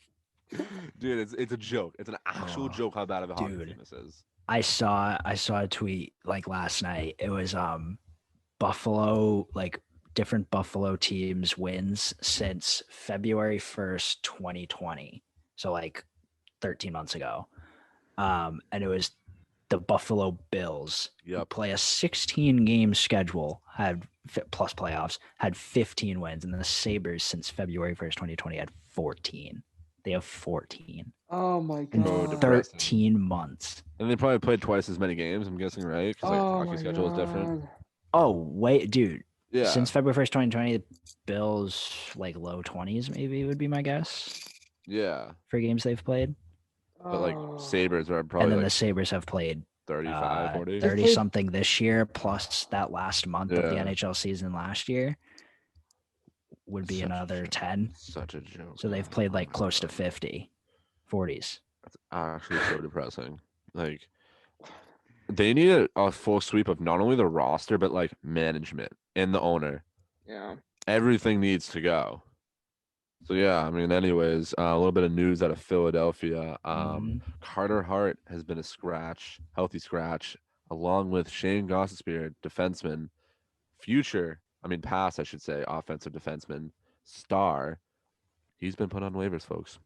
dude, it's a joke. It's an actual Oh, joke how bad of a hockey dude. team this is. I saw a tweet like last night. It was Buffalo, like different Buffalo teams wins since February 1st, 2020. So like 13 months ago. And it was the Buffalo Bills who Yep. play a 16 game schedule, had plus playoffs, had 15 wins, and the Sabres since February 1st, 2020 had 14. They have 14 Oh my in God. god! 13 months. And they probably played twice as many games. I'm guessing, right? Because like Oh hockey my schedule is different. God. Oh, wait, dude. Yeah. Since February 1st, 2020, the Bills like low 20s maybe would be my guess Yeah. for games they've played. But like Oh. Sabres are And probably then like the Sabres have played 35, 40. 30 played- something this year, plus that last month of the Yeah. NHL season last year would be Such a another joke. 10. Such a joke. So they've played like close to 50, 40s. That's actually so depressing. Like, they need a full sweep of not only the roster but like management and the owner. Yeah. Everything needs to go. So yeah, I mean, anyways, a little bit of news out of Philadelphia. Mhm. Carter Hart has been a healthy scratch, along with Shane Gostisbehere, defenseman, past, I should say, offensive defenseman, star. He's been put on waivers, folks.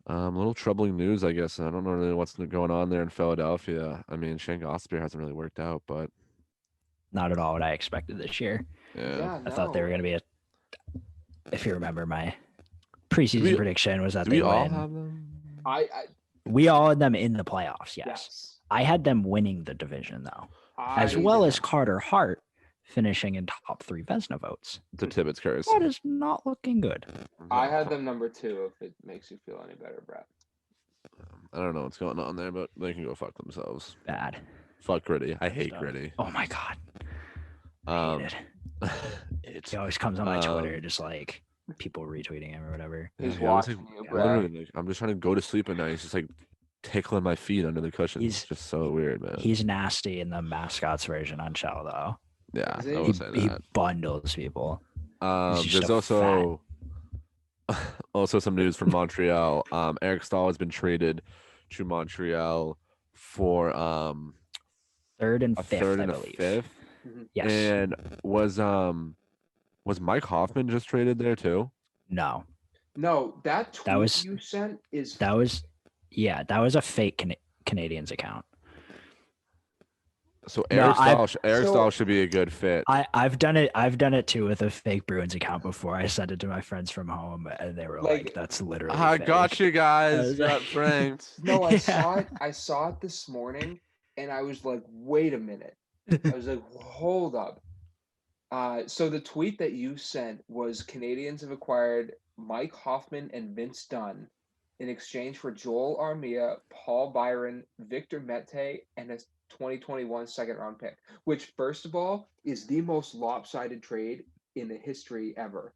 A little troubling news, I guess. I don't know really what's going on there in Philadelphia. I mean, Shane Gostisbehere hasn't really worked out, but Not at all what I expected this year. yeah. Yeah. I thought they were no. going to be a if you remember, my preseason prediction was that Do they we all win. have them? We all had them in the playoffs. Yes. Yes. I had them winning the division though, as well as Carter Hart finishing in top 3 Vezina votes. The Tibbetts curse. That is not looking good. I had them number 2. If it makes you feel any better, Brett. I don't know what's going on there, but they can go fuck themselves. Bad. Fuck Gritty. I hate Gritty. Oh my god. I hate it. He always comes on my Twitter, just like people retweeting him or whatever. He's Yeah, watching you, Brett. literally, like, I'm just trying to go to sleep at night. He's just like tickling my feet under the cushions. It's just so weird, man. He's nasty in the mascots version on Shell, though. Yeah, Is he? I will say He that. bundles people. There's also some news from Montreal. Eric Staal has been traded to Montreal for third and a fifth, third I and a believe. fifth. Yes. And was Mike Hoffman just traded there too? No. No, that tweet was- you sent is That was a fake Canadians account. So No, Eric Staal should be a good fit. I've done it too with a fake Bruins account before. I sent it to my friends from home and they were like that's literally I fake. got you I guys. was You got like- pranked. No, I Yeah. saw it. I saw it this morning, and I was like, "Wait a minute." I was like, "Hold up." So the tweet that you sent was Canadians have acquired Mike Hoffman and Vince Dunn in exchange for Joel Armia, Paul Byron, Victor Mete, and a 2021 second-round pick. Which, first of all, is the most lopsided trade in the history ever.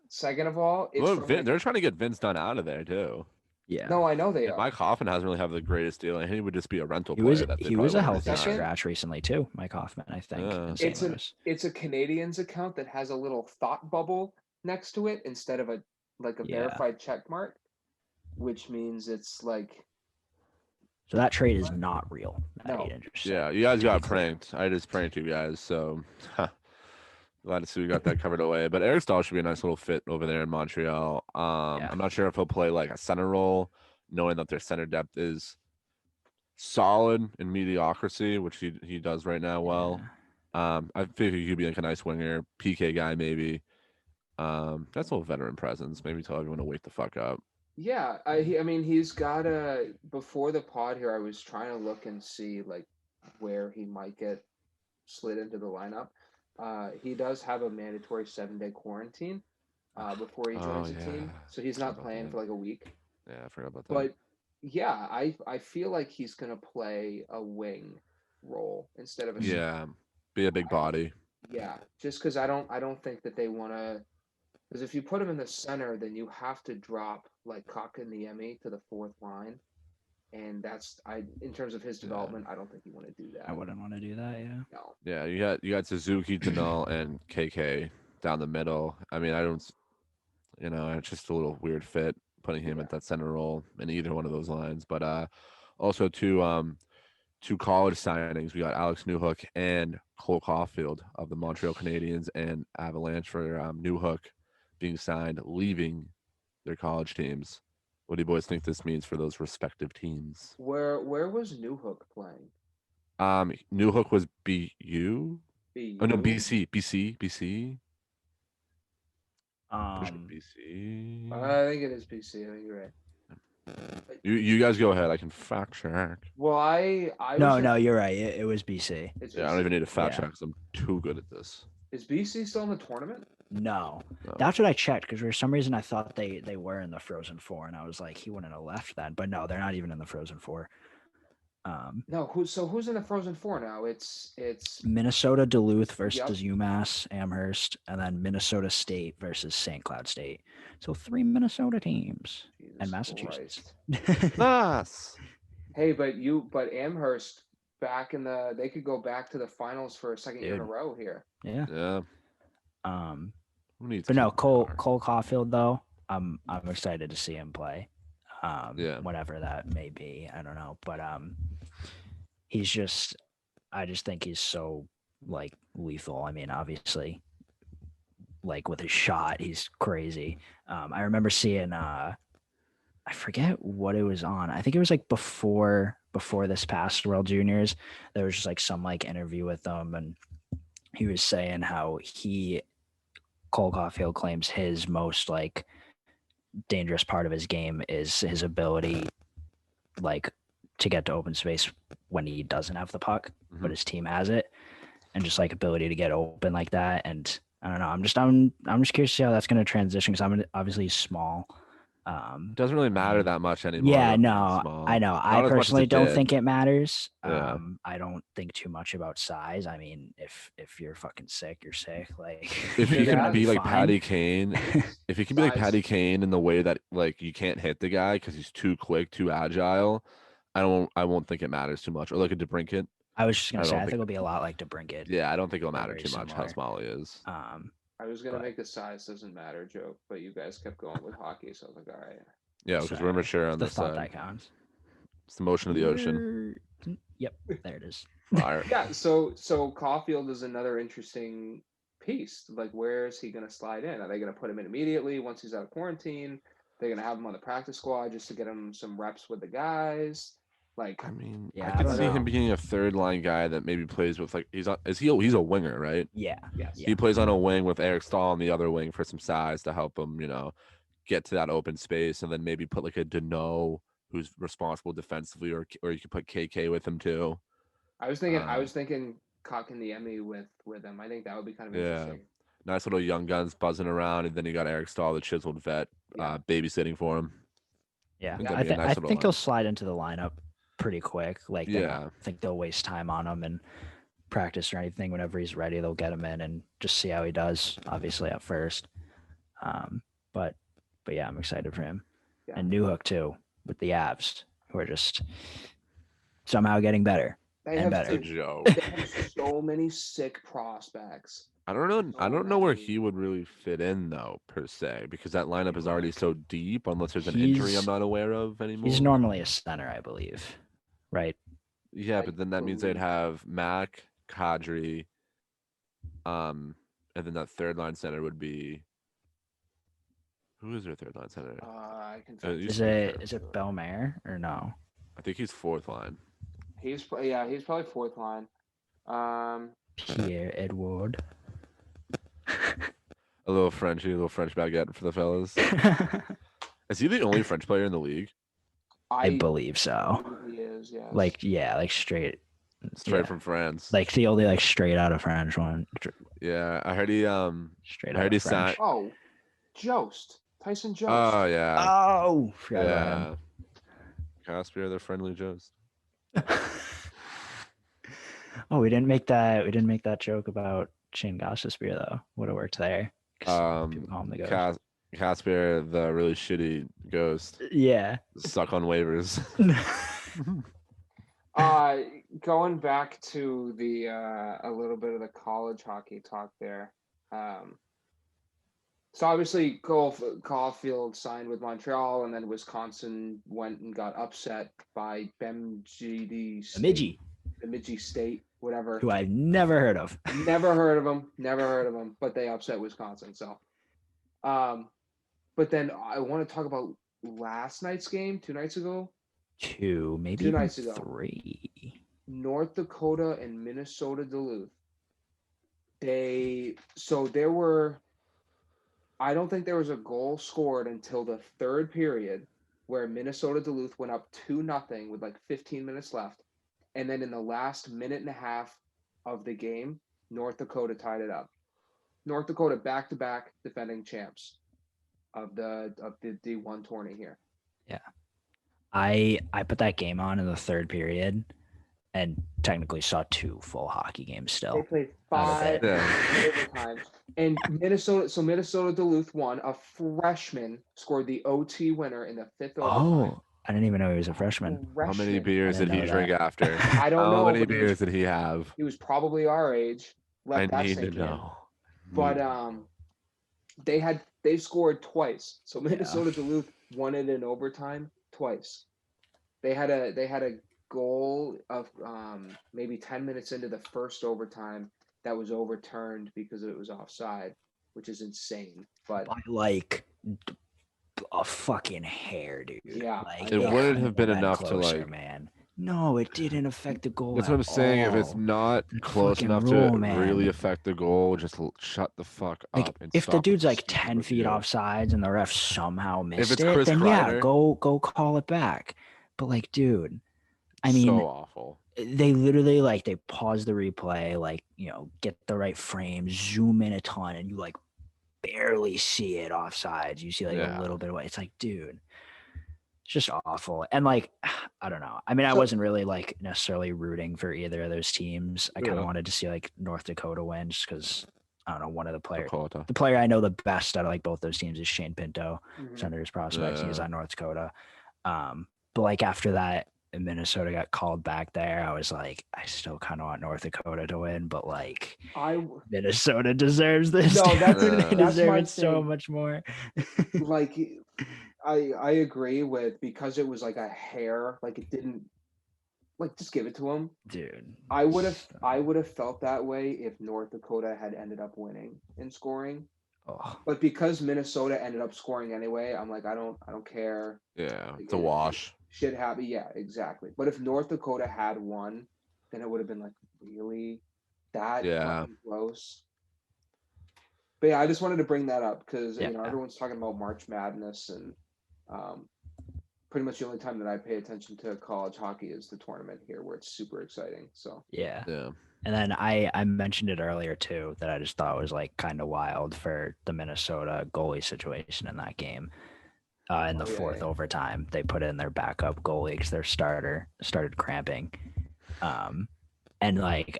Second of all, it's Look, they're trying to get Vince Dunn out of there too. Yeah. No, I know they And are. Mike Hoffman doesn't really have the greatest deal, and he would just be a rental He player. was that they he probably was a wouldn't healthy resign. scratch recently too, Mike Hoffman, I think. Yeah. in St. It's a- Louis. It's a Canadians account that has a little thought bubble next to it instead of a Yeah. verified check mark, which means it's like So that trade is not real. No. Yeah, you guys got pranked. I just pranked you guys, so glad to see we got that covered away. But Eric Staal should be a nice little fit over there in Montreal. Yeah. I'm not sure if he'll play like a center role, knowing that their center depth is solid in mediocrity, which he does right now well. I think he could be like a nice winger, PK guy maybe. That's a little veteran presence. Maybe tell everyone to wake the fuck up. yeah. I mean he's got a before the pod here. I was trying to look and see like where he might get slid into the lineup. He does have a mandatory 7-day quarantine before he joins the team, so he's not playing for like a week. Yeah, I forgot about that. But yeah, I feel like he's gonna play a wing role instead of a yeah, be a big body. yeah. Just because I don't think that they want to. Because if you put him in the center, then you have to drop like Kakaniemi to the 4th line, and that's in terms of his development, I don't think you want to do that. I wouldn't want to do that, yeah. No. Yeah, you got Suzuki, Denal, and KK down the middle. I mean, it's just a little weird fit putting him at that center role in either one of those lines. But also two college signings. We got Alex Newhook and Cole Caufield of the Montreal Canadiens and Avalanche for Newhook being signed, leaving their college teams. What do you boys think this means for those respective teams? Where was Newhook playing? Newhook was BU. BU? Oh no, BC. BC. I think it is BC. I think you're right. You guys go ahead. I can fact check. Well, I No, you're right. It was BC. It's Yeah, I don't even need to fact Yeah. check because I'm too good at this. Is BC still in the tournament? No. No. That's what I checked because for some reason I thought they were in the Frozen Four, and I was like, he wouldn't have left then. But no, they're not even in the Frozen Four. No. Who's in the Frozen Four now? It's Minnesota Duluth versus Yep. UMass Amherst, and then Minnesota State versus St. Cloud State. So 3 Minnesota teams and Jesus Massachusetts. Christ. Nice. Hey, but Amherst they could go back to the finals for a second year in a Dude. row here. Yeah. Yeah. Who needs? But no, Cole. Cole Caufield though, I'm excited to see him play. Yeah. Whatever that may be, I don't know. But I just think he's so like lethal. I mean, obviously, like with his shot, he's crazy. I remember seeing I forget what it was on. I think it was like before this past World Juniors. There was just like some like interview with him, and he was saying how he Cole Caufield claims his most like dangerous part of his game is his ability like to get to open space when he doesn't have the puck, but his team has it, and just like ability to get open like that. And I don't know. I'm just curious to see how that's going to transition because I'm obviously small. Doesn't really matter that much anymore. Yeah, being no, small. I know. Not I as much as personally it don't did. think it matters. Yeah. I don't think too much about size. I mean, if you're fucking sick, you're sick. Like If you're you gonna can be like fine. Patty Kane, if you can be like Size. Patty Kane in the way that like you can't hit the guy because he's too quick, too agile, I won't think it matters too much. Or like a DeBrincat. I was just I gonna say, don't I think think- it'll be a lot like DeBrincat. Yeah, I don't think it'll They're matter very too much how similar. small he is. I was gonna But- make the size doesn't matter joke, but you guys kept going with hockey, so I was like, all right. Yeah, because we're mature on the this thought side. that counts. It's the motion of the ocean. Yep, there it is. Fire. Yeah, so Caufield is another interesting piece. Like, where is he gonna slide in? Are they gonna put him in immediately once he's out of quarantine? They're gonna have him on the practice squad just to get him some reps with the guys. Like, I mean, Yeah, I I could don't see know. him being a third line guy that maybe plays with like he's a winger, right? Yeah, yes. Yeah. He plays on a wing with Eric Staal on the other wing for some size to help him, get to that open space, and then maybe put like a Deneau who's responsible defensively, or you could put KK with him too. I was thinking cocking the Emmy with him. I think that would be kind of Yeah. interesting. Nice little young guns buzzing around, and then you got Eric Staal, the chiseled vet, Yeah. babysitting for him. Yeah, think I, that'd be a nice I little think they'll line. slide into the lineup pretty quick. Like, they're not- Yeah. I think they'll waste time on him and practice or anything. Whenever he's ready, they'll get him in and just see how he does. Obviously, at first, but yeah, I'm excited for him. Yeah. And Newhook too with the Avs, who are just somehow getting better. They And have, better. It's a joke. they have so many sick prospects. I don't know. I So don't know where many. he would really fit in though, per se, because that lineup is already so deep. Unless there's an injury I'm He's- not aware of anymore. He's normally a center, I believe. Right? Yeah, I but then that means they'd believe- have Mac, Kadri, and then that third line center would be who is their third line center? I can. It used Is to be it Kerr. is it Belmare or no? I think he's fourth line. He's probably fourth line. Pierre Edward. A little French baguette for the fellas. Is he the only French player in the league? I believe so. believe he is. Yes. Like, yeah, like straight Straight yeah. from France. Like the only like straight out of French one. Yeah, I heard he Straight I out heard he of French. signed. Oh, Jost. Tyson Jost. Oh yeah, Oh, forgot about yeah. Casper, the friendly Joes. him. Oh, we didn't make that joke about Shane Gostisbehere though. Would have worked there. 'Cause people call him the ghost. Casper, the really shitty ghost, Yeah. stuck on waivers. Going back to the a little bit of the college hockey talk there. So obviously Caufield signed with Montreal, and then Wisconsin went and got upset by Bemidji State, whatever. Who I've never heard of. Never heard of them, but they upset Wisconsin. So, but then I want to talk about last night's game, 2 nights ago. Maybe 2 even nights ago. 3. North Dakota and Minnesota Duluth. I don't think there was a goal scored until the third period, where Minnesota Duluth went up 2-0 with like 15 minutes left. And then in the last minute and a half of the game, North Dakota tied it up. North Dakota back-to-back defending champs of the D1 tourney here. Yeah. I put that game on in the third period and technically saw 2 full hockey games still. They played Out of 5 it. overtimes. And Minnesota Duluth won. A freshman scored the OT winner in the 5th overtime. Oh, I didn't even know he was a freshman. How many Freshman. beers I did didn't he know drink after? I don't know, How many but he was- beers did he have? He was probably our age. Let I that need to sink in. know. But they scored twice. So Minnesota Duluth won it in overtime twice. They had a goal of maybe 10 minutes into the first overtime that was overturned because it was offside, which is insane. But By like a fucking hair, dude. Yeah, Like, It wouldn't couldn't have been been enough to, closer, like- man. No, it didn't affect the goal. That's what I'm saying. If it's all. not The close fucking enough rule, to really man. affect the goal, just shut the fuck Like, up and if the stop with dude's the like stupid 10 feet review. offsides and the ref somehow If missed it's it, Chris then yeah, Kreider, go call it back. But like, dude, I mean, so awful. they literally like they pause the replay, like, get the right frame, zoom in a ton, and you like barely see it offsides. You see like a Yeah. little bit of it. It's like, dude, it's just awful. And like, I don't know. I mean, I So wasn't really like necessarily rooting for either of those teams. I kind of Yeah. wanted to see like North Dakota win just because I don't know, one of Dakota. the player I know the best out of like both those teams is Shane Pinto, mhm. Senators prospects. He's Yeah. on North Dakota. But like after that, Minnesota got called back there. I was like, I still kind of want North Dakota to win, but like Minnesota deserves this. No, dude. that's- They that's deserve my it so thing. much more. Like I agree with, because it was like a hair, like it didn't, like, just give it to him. Dude, I would have felt that way if North Dakota had ended up winning in scoring. oh, But because Minnesota ended up scoring anyway, I'm like, I don't care. Yeah. Like, It's a wash. shit happen. Yeah, exactly. But if North Dakota had won, then it would have been like, really that Yeah. fucking close. But yeah, I just wanted to bring that up because yeah. everyone's talking about March Madness, and pretty much the only time that I pay attention to college hockey is the tournament here, where it's super exciting. So Yeah. Yeah. And then I mentioned it earlier too that I just thought was like kind of wild for the Minnesota goalie situation in that game. In the fourth overtime, they put in their backup goalie because their starter started cramping. And like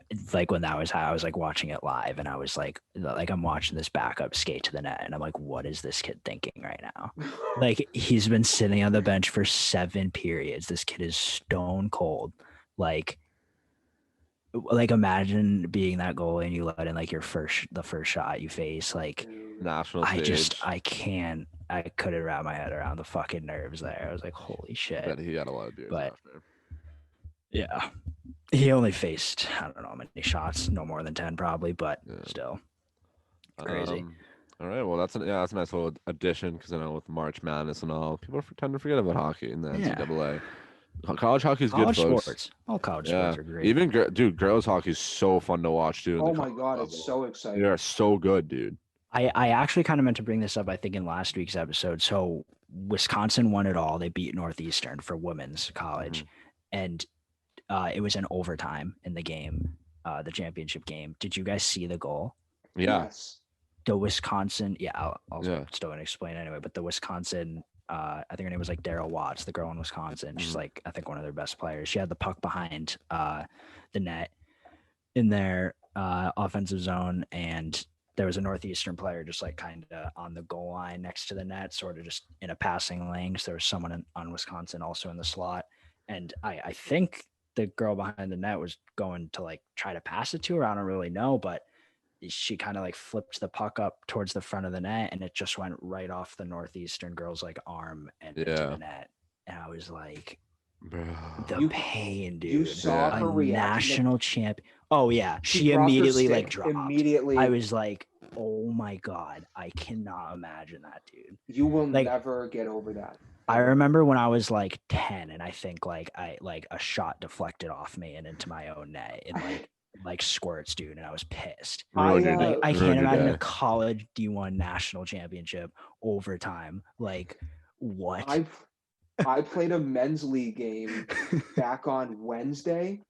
when that was how I was like watching it live, and I was like I'm watching this backup skate to the net, and I'm like, what is this kid thinking right now? Like, he's been sitting on the bench for 7 periods. This kid is stone cold. Like imagine being that goalie and you let in like the first shot you face. Like, National stage. I couldn't wrap my head around the fucking nerves there. I was like, holy shit. Bet he got a lot of beers But after. yeah, he only faced, I don't know how many shots, no more than 10 probably, but still crazy. All right, well that's a nice little addition, because I know with March Madness and all, people tend to forget about hockey in the NCAA. College hockey is good, folks. Sports. All college sports are great. Even girls hockey is so fun to watch too. Oh my god, it's so exciting. They are so good, dude. I actually kind of meant to bring this up, I think, in last week's episode. So Wisconsin won it all. They beat Northeastern for women's college, and it was an overtime in the game, the championship game. Did you guys see the goal? Yeah. Yes. The Wisconsin, I'll still gonna explain anyway. But the Wisconsin, I think her name was like Daryl Watts, the girl in Wisconsin. She's like, I think, one of their best players. She had the puck behind the net in their offensive zone, and there was a Northeastern player just like kind of on the goal line next to the net, sort of just in a passing lane. So there was someone on Wisconsin also in the slot, and I think the girl behind the net was going to like try to pass it to her. I don't really know, but she kind of like flipped the puck up towards the front of the net, and it just went right off the Northeastern girl's like arm and into the net. And I was like, the pain, dude. You saw her reaction. National champ. Oh yeah, she immediately like dropped. Immediately, I was like, oh my god, I cannot imagine that, dude. You will never get over that. I remember when I was like 10, and I think like a shot deflected off me and into my own net, and like squirts, dude, and I was pissed. I can't imagine a college D1 national championship overtime. Like, what? I played a men's league game back on Wednesday,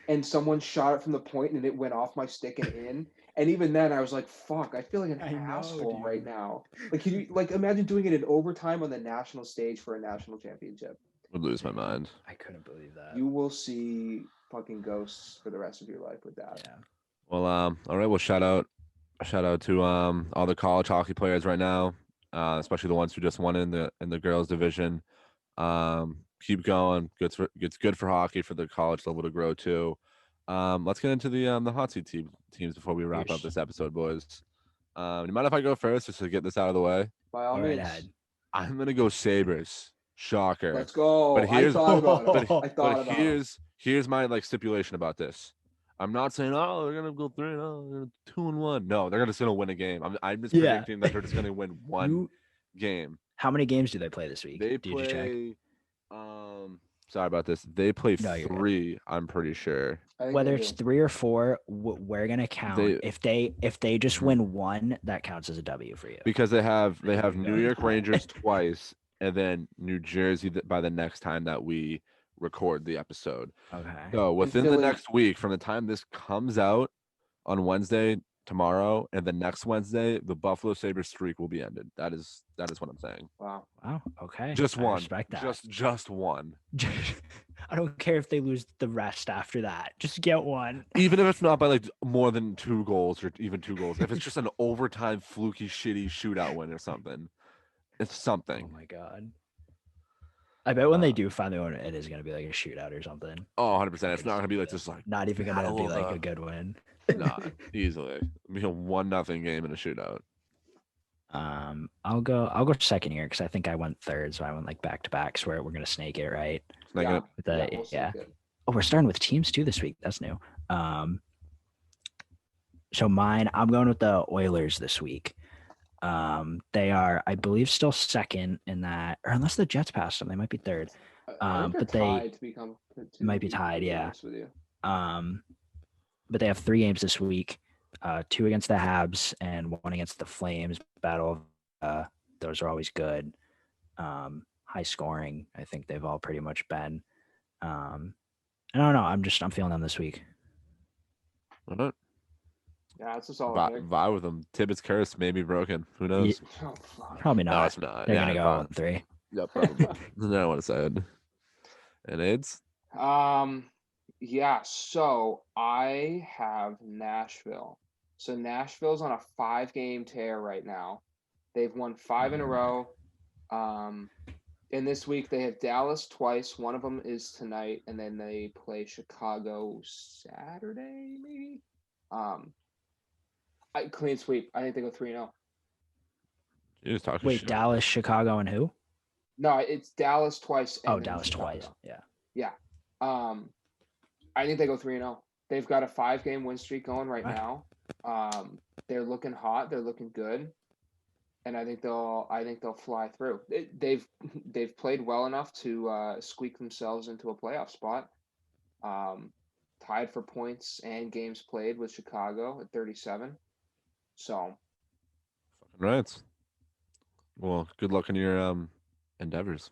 and someone shot it from the point, and it went off my stick and in. And even then, I was like, "Fuck! I feel like an asshole right now." Like, can you imagine doing it in overtime on the national stage for a national championship? Would lose my mind. I couldn't believe that. You will see fucking ghosts for the rest of your life with that. Yeah. Well, all right. Well, shout out to all the college hockey players right now, especially the ones who just won in the girls division. Keep going. It's good for hockey, for the college level to grow too. Let's get into the hot seat teams before we wrap up this episode, boys. You mind if I go first, just to get this out of the way? By all means. I'm gonna go Sabres. Shocker. Let's go. But here's, here's my stipulation about this. I'm not saying, oh, they're gonna go 3-0, 2-1. No, they're just gonna win a game. I'm just predicting that they're just gonna win one game. How many games do they play this week? They play Sorry about this. They play No, you're good. 3. I'm pretty sure. I think Whether they it's do. 3 or 4, we're gonna count. They- If they just Mhm. win 1, that counts as a W for you. Because they have There you New go. York Rangers twice, and then New Jersey by the next time that we record the episode. Okay. So within the Philly- next week, from the time this comes out on Wednesday, tomorrow, and the next Wednesday, the Buffalo Sabres streak will be ended. That is what I'm saying. Wow. Wow. Okay. Just I one. respect that. Just one. I don't care if they lose the rest after that. Just get one. Even if it's not by like more than 2 goals or even 2 goals, if it's just an overtime fluky shitty shootout win or something, it's something. Oh my god. I bet when they do finally win, it is going to be like a shootout or something. Oh, 100%. It's not gonna be like just like Not even going to be like Battle a of good win. not easily. It'll be a 1-0 game in a shootout. I'll go second here because I think I went third, so I went like back to backs where we're going to snake it, right? Snake Yeah. it. With the, we'll see yeah. good. Oh, we're starting with teams too this week. That's new. So mine, I'm going with the Oilers this week. They are, I believe, still second in that, or unless the Jets passed them, they might be third. I think but they're they tied to become. might be tied, yeah. honest with you. But they have 3 games this week, 2 against the Habs and 1 against the Flames. Battle, those are always good. High scoring. I think they've all pretty much been. I don't know. I'm feeling them this week. Why not? Yeah, it's a solid pick. Vie with them. Tibbetts curse may be broken. Who knows? Oh, fuck. Probably No, not. it's not. They're Yeah, gonna go probably. on 3. Yeah, probably. I don't want to say it. And AIDS? Yeah, so I have Nashville. So Nashville's on a 5-game tear right now. They've won 5 in a row. And this week they have Dallas twice. One of them is tonight, and then they play Chicago Saturday, maybe. Clean sweep. I think they go 3-0. You just talking Wait, shit. Dallas, Chicago, and who? No, it's Dallas twice. And Oh, then Dallas Chicago. twice. Yeah. Yeah. I think they go 3-0. They've got a 5-game win streak going right Okay. now. They're looking hot. They're looking good, and I think they'll fly through. They've played well enough to squeak themselves into a playoff spot. Tied for points and games played with Chicago at 37. So Right. Well, good luck in your endeavors.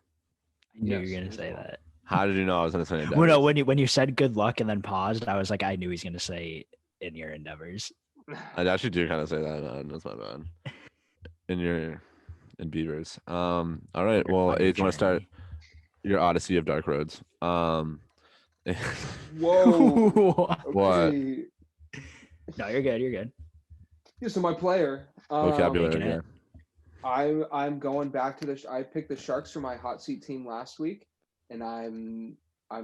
I knew you Yes, were gonna as say well. that. How did you know I was going to say endeavors? Well, no, when you said good luck and then paused, I was like, I knew he's gonna say in your endeavors. I actually do kind of say that. That's my bad. In Beavers. All right. Your- Well, on your AIDS, you want to start journey. your Odyssey of Dark Roads? whoa. What? Okay. No, you're good. You're good. Yeah, so my player. Vocabulary. Making Yeah. it. I'm going back to the. I picked the Sharks for my hot seat team last week, and I'm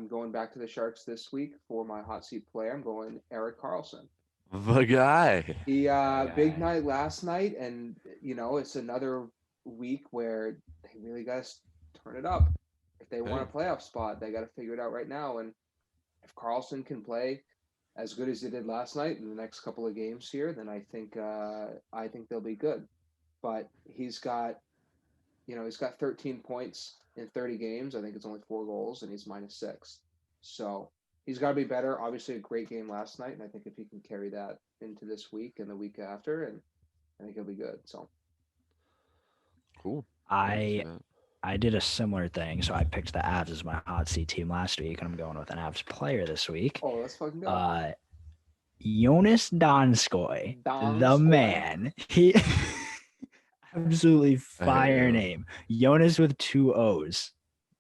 going back to the Sharks this week for my hot seat player. I'm going Eric Carlson. The guy. He big Okay. night last night, and it's another week where they really got to turn it up. If they want a playoff spot, they got to figure it out right now. And if Carlson can play as good as he did last night in the next couple of games here, then I think they'll be good. But he's got 13 points in 30 games. I think it's only 4 goals, and he's -6. So he's got to be better. Obviously, a great game last night, and I think if he can carry that into this week and the week after, and I think he'll be good. So Cool. I did a similar thing, so I picked the Avs as my hot seat team last week, and I'm going with an Avs player this week. oh, let's fucking go. Jonas Donskoy, the Donskoy. man. He absolutely fire you. name. Jonas with 2 O's.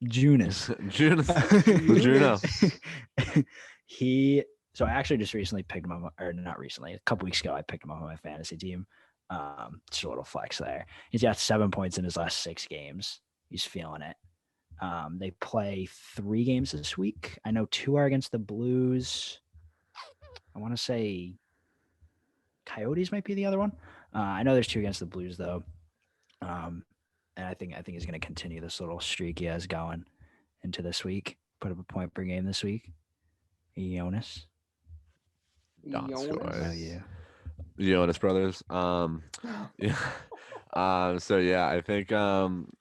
Jonas. Juno. Juno. So I actually just recently picked him up, or not recently, a couple weeks ago, I picked him up on my fantasy team. Just a little flex there. He's got 7 points in his last 6 games. He's feeling it. They play 3 games this week. I know 2 are against the Blues. I want to say Coyotes might be the other one. I know there's 2 against the Blues though. And I think he's going to continue this little streak he has going into this week. Put up a point per game this week. Jonas. Donskoy. Oh yeah. Jonas Brothers. Yeah. So yeah, I think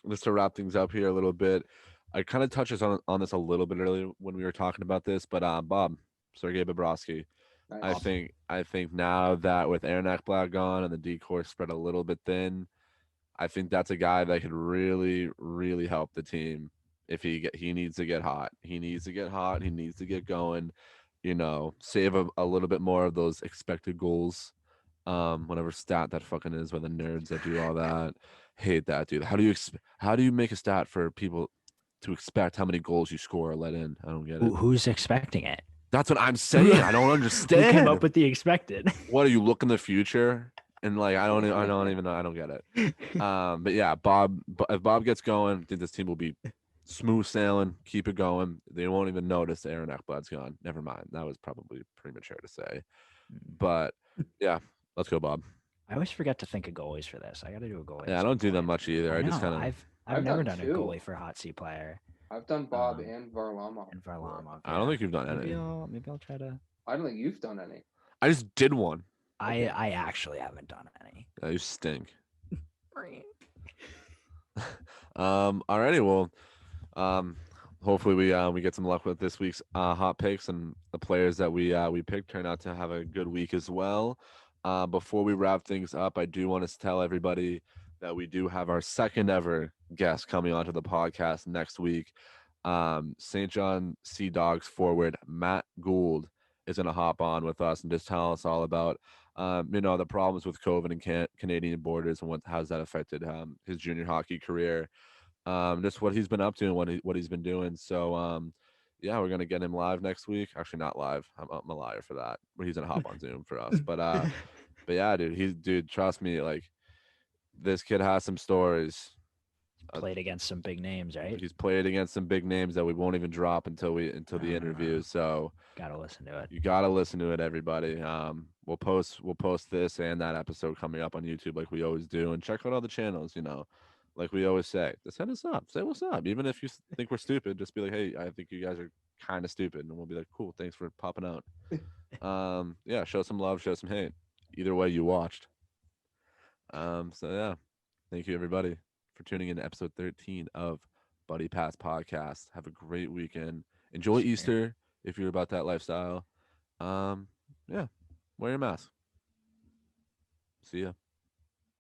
just to wrap things up here a little bit. I kind of touched on this a little bit earlier when we were talking about this, but Bob, Sergei Bobrovsky. Nice. I think now that with Aaron Ekblad gone and the decor spread a little bit thin, I think that's a guy that could really, really help the team if he needs to get hot. He needs to get hot. He needs to get going. Save a little bit more of those expected goals. Whatever stat that fucking is by the nerds that do all that. Hate that, dude. How do you make a stat for people to expect how many goals you score or let in? I don't get it. Who's expecting it? That's what I'm saying. I don't Who understand. came up with the expected? What, are you look in the future and like I don't even know. I don't get it. But yeah, if Bob gets going, I think this team will be smooth sailing. Keep it going. They won't even notice Aaron Ekblad's gone. Never mind. That was probably premature to say. But yeah, let's go, Bob. I always forget to think of goalies for this. I got to do a goalie. Yeah, at I some don't do that point. much either. I just know. kind of. I've never done done a two. goalie for hot seat player I've done Bob Um, and Varlamov. and Varlamov. I don't think you've done maybe any. maybe I'll try to. I don't think you've done any. I just did one. Okay. I actually haven't done any. You stink. Alrighty, well, hopefully we get some luck with this week's hot picks, and the players that we picked turn out to have a good week as well. Before we wrap things up, I do want to tell everybody that we do have our second ever guest coming onto the podcast next week. St. John Sea Dogs forward Matt Gould is going to hop on with us and just tell us all about the problems with COVID and Canadian borders and how's that affected his junior hockey career, just what he's been up to and what he's been doing. So yeah, we're gonna get him live next week. Actually, not live. I'm a liar for that, but he's gonna hop on Zoom for us. But yeah, dude, trust me, like this kid has some stories. Played against some big names, right? He's played against some big names that we won't even drop until the interview. So Gotta listen to it. you gotta listen to it, everybody. We'll post this and that episode coming up on YouTube like we always do, and check out all the channels. Like we always say, just hit us up, say what's up. Even if you think we're stupid, just be like, hey, I think you guys are kind of stupid, and we'll be like, cool, thanks for popping out. Yeah, show some love, show some hate. Either way, you watched. So yeah, thank you everybody for tuning in to episode 13 of Buddy Pass Podcast. Have a great weekend. Enjoy Easter if you're about that lifestyle. Yeah, wear your mask. See ya.